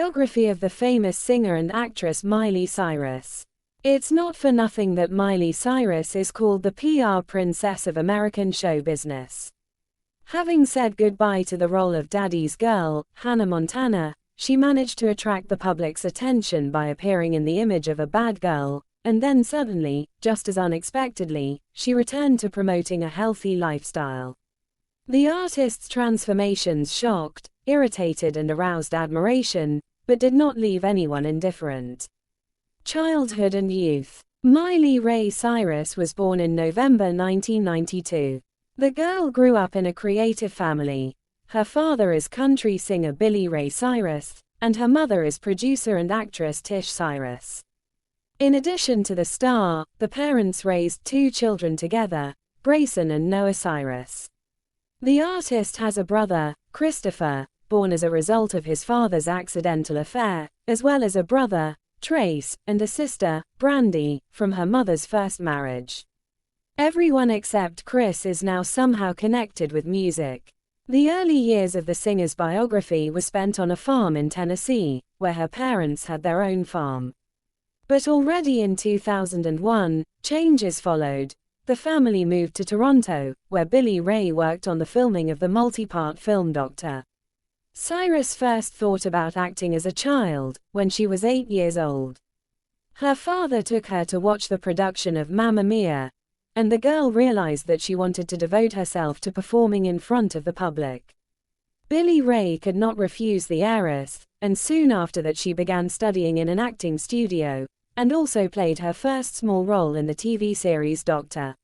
Biography of the famous singer and actress Miley Cyrus. It's not for nothing that Miley Cyrus is called the PR princess of American show business. Having said goodbye to the role of Daddy's Girl, Hannah Montana, she managed to attract the public's attention by appearing in the image of a bad girl, and then suddenly, just as unexpectedly, she returned to promoting a healthy lifestyle. The artist's transformations shocked, irritated and aroused admiration, but did not leave anyone indifferent. Childhood and youth. Miley Cyrus was born in November 1992. The girl grew up in a creative family. Her father is country singer Billy Cyrus, and her mother is producer and actress Tish Cyrus. In addition to the star, the parents raised two children together, Grayson and Noah Cyrus. The artist has a brother, Christopher, born as a result of his father's accidental affair, as well as a brother, Trace, and a sister, Brandy, from her mother's first marriage. Everyone except Chris is now somehow connected with music. The early years of the singer's biography were spent on a farm in Tennessee, where her parents had their own farm. But already in 2001, changes followed. The family moved to Toronto, where Billy worked on the filming of the multi-part film Dr. Cyrus first thought about acting as a child, when she was 8 years old. Her father took her to watch the production of Mamma Mia, and the girl realized that she wanted to devote herself to performing in front of the public. Billy could not refuse the heiress, and soon after that she began studying in an acting studio, and also played her first small role in the TV series Dr.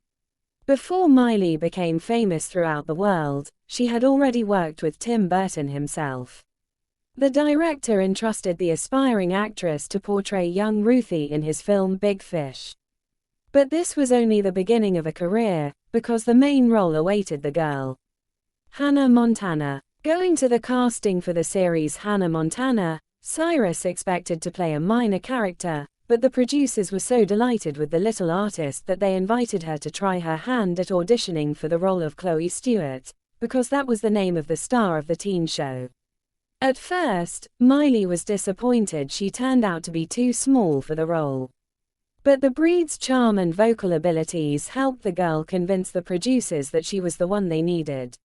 Before Miley became famous throughout the world, she had already worked with Tim Burton himself. The director entrusted the aspiring actress to portray young Ruthie in his film Big Fish. But this was only the beginning of a career, because the main role awaited the girl. Hannah Montana. Going to the casting for the series Hannah Montana, Cyrus expected to play a minor character, but the producers were so delighted with the little artist that they invited her to try her hand at auditioning for the role of Chloe Stewart, because that was the name of the star of the teen show. At first, Miley was disappointed she turned out to be too small for the role. But the breed's charm and vocal abilities helped the girl convince the producers that she was the one they needed.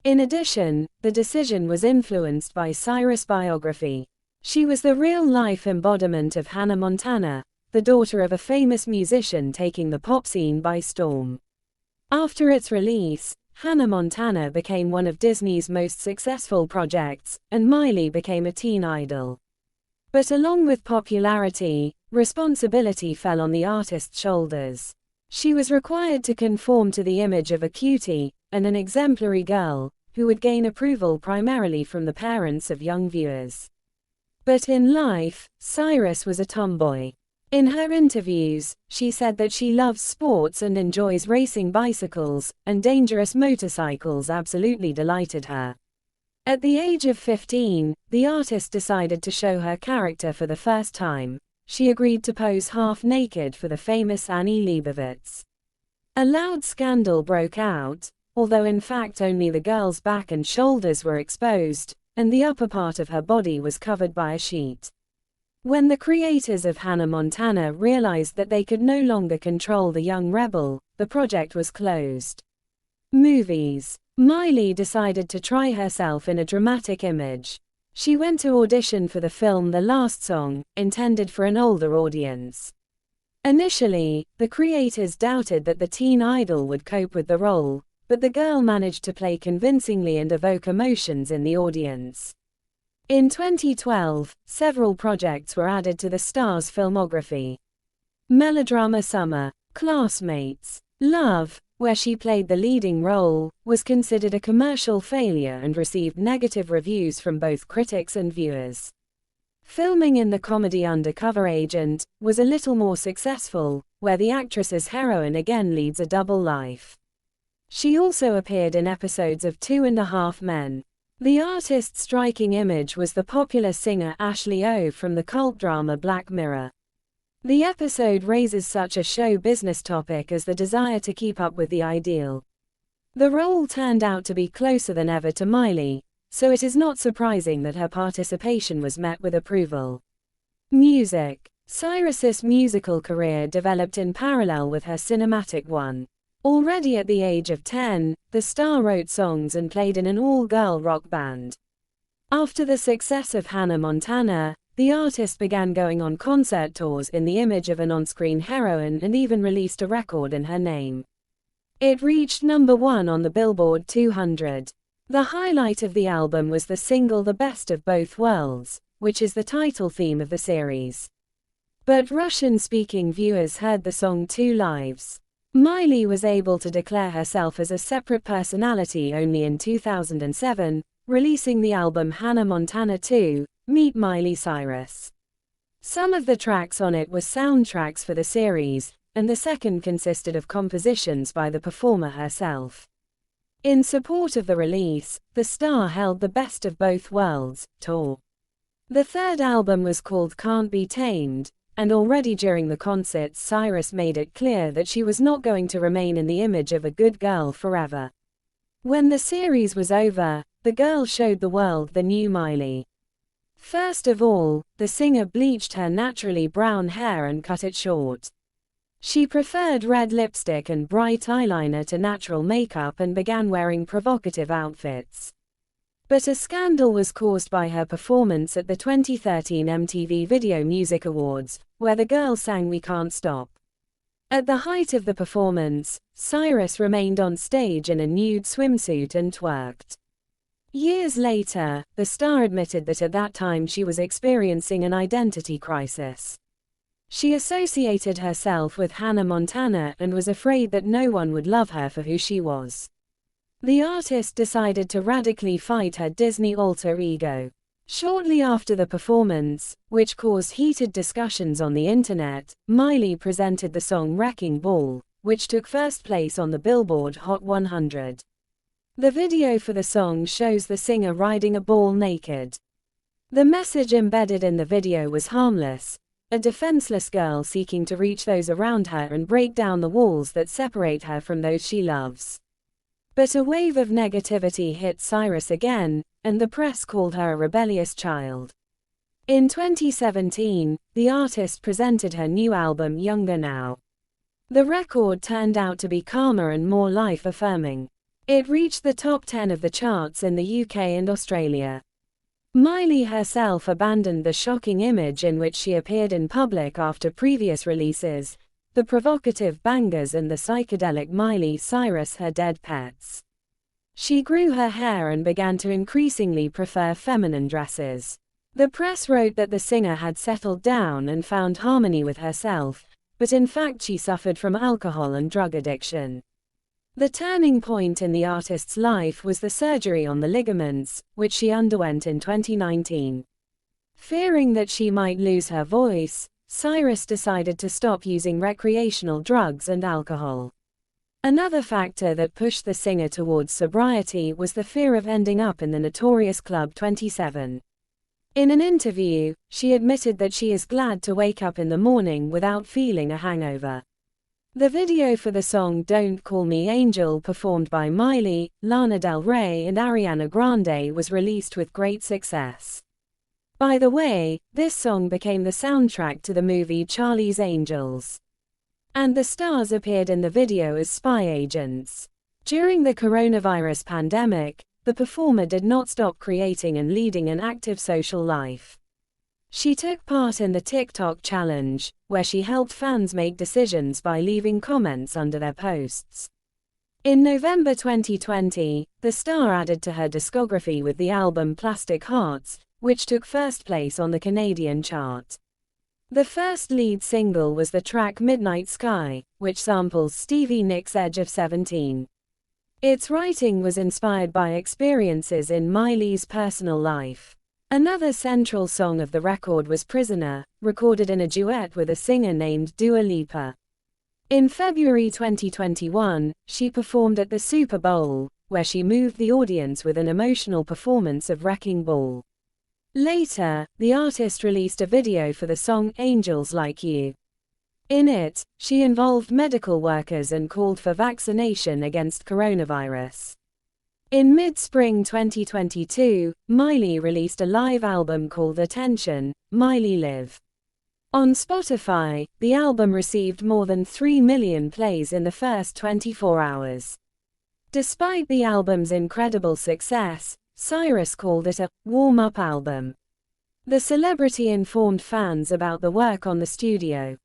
In addition, the decision was influenced by Cyrus' biography. She was the real-life embodiment of Hannah Montana, the daughter of a famous musician taking the pop scene by storm. After its release, Hannah Montana became one of Disney's most successful projects, and Miley became a teen idol. But along with popularity, responsibility fell on the artist's shoulders. She was required to conform to the image of a cutie, and an exemplary girl, who would gain approval primarily from the parents of young viewers. But in life, Cyrus was a tomboy. In her interviews, she said that she loves sports and enjoys racing bicycles, and dangerous motorcycles absolutely delighted her. At the age of 15, the artist decided to show her character for the first time. She agreed to pose half-naked for the famous Annie Leibovitz. A loud scandal broke out, although in fact only the girl's back and shoulders were exposed, and the upper part of her body was covered by a sheet. When the creators of Hannah Montana realized that they could no longer control the young rebel, the project was closed. Movies. Miley decided to try herself in a dramatic image. She went to audition for the film The Last Song, intended for an older audience. Initially, the creators doubted that the teen idol would cope with the role, but the girl managed to play convincingly and evoke emotions in the audience. In 2012, several projects were added to the star's filmography. Melodrama Summer, Classmates, Love, where she played the leading role, was considered a commercial failure and received negative reviews from both critics and viewers. Filming in the comedy Undercover Agent was a little more successful, where the actress's heroine again leads a double life. She also appeared in episodes of 2.5 Men. The artist's striking image was the popular singer Ashley O from the cult drama Black Mirror. The episode raises such a show business topic as the desire to keep up with the ideal. The role turned out to be closer than ever to Miley, so it is not surprising that her participation was met with approval. Music. Cyrus's musical career developed in parallel with her cinematic one. Already at the age of 10, the star wrote songs and played in an all-girl rock band. After the success of Hannah Montana, the artist began going on concert tours in the image of an on-screen heroine and even released a record in her name. It reached #1 on the Billboard 200. The highlight of the album was the single The Best of Both Worlds, which is the title theme of the series. But Russian-speaking viewers heard the song Two Lives. Miley was able to declare herself as a separate personality only in 2007, releasing the album Hannah Montana 2, Meet Miley Cyrus. Some of the tracks on it were soundtracks for the series, and the second consisted of compositions by the performer herself. In support of the release, the star held the Best of Both Worlds tour. The third album was called Can't Be Tamed, and already during the concerts Cyrus made it clear that she was not going to remain in the image of a good girl forever. When the series was over, the girl showed the world the new Miley. First of all, the singer bleached her naturally brown hair and cut it short. She preferred red lipstick and bright eyeliner to natural makeup and began wearing provocative outfits. But a scandal was caused by her performance at the 2013 MTV Video Music Awards, where the girl sang We Can't Stop. At the height of the performance, Cyrus remained on stage in a nude swimsuit and twerked. Years later, the star admitted that at that time she was experiencing an identity crisis. She associated herself with Hannah Montana and was afraid that no one would love her for who she was. The artist decided to radically fight her Disney alter ego. Shortly after the performance, which caused heated discussions on the internet, Miley presented the song Wrecking Ball, which took first place on the Billboard Hot 100. The video for the song shows the singer riding a ball naked. The message embedded in the video was harmless: a defenseless girl seeking to reach those around her and break down the walls that separate her from those she loves. But a wave of negativity hit Cyrus again, and the press called her a rebellious child. In 2017, the artist presented her new album Younger Now. The record turned out to be calmer and more life-affirming. It reached the top 10 of the charts in the UK and Australia. Miley herself abandoned the shocking image in which she appeared in public after previous releases, the provocative bangers and the psychedelic Miley Cyrus Her Dead Pets. She grew her hair and began to increasingly prefer feminine dresses. The press wrote that the singer had settled down and found harmony with herself, but in fact she suffered from alcohol and drug addiction. The turning point in the artist's life was the surgery on the ligaments, which she underwent in 2019. Fearing that she might lose her voice, Cyrus decided to stop using recreational drugs and alcohol. Another factor that pushed the singer towards sobriety was the fear of ending up in the notorious Club 27. In an interview, she admitted that she is glad to wake up in the morning without feeling a hangover. The video for the song Don't Call Me Angel, performed by Miley, Lana Del Rey and Ariana Grande, was released with great success. By the way, this song became the soundtrack to the movie Charlie's Angels. And the stars appeared in the video as spy agents. During the coronavirus pandemic, the performer did not stop creating and leading an active social life. She took part in the TikTok challenge, where she helped fans make decisions by leaving comments under their posts. In November 2020, the star added to her discography with the album Plastic Hearts, which took first place on the Canadian chart. The first lead single was the track Midnight Sky, which samples Stevie Nicks' Edge of 17. Its writing was inspired by experiences in Miley's personal life. Another central song of the record was Prisoner, recorded in a duet with a singer named Dua Lipa. In February 2021, she performed at the Super Bowl, where she moved the audience with an emotional performance of Wrecking Ball. Later, the artist released a video for the song Angels Like You. In it, she involved medical workers and called for vaccination against coronavirus. In mid-spring 2022, Miley released a live album called Attention, Miley Live. On Spotify, the album received more than 3 million plays in the first 24 hours. Despite the album's incredible success, Cyrus called it a warm-up album. The celebrity informed fans about the work on the studio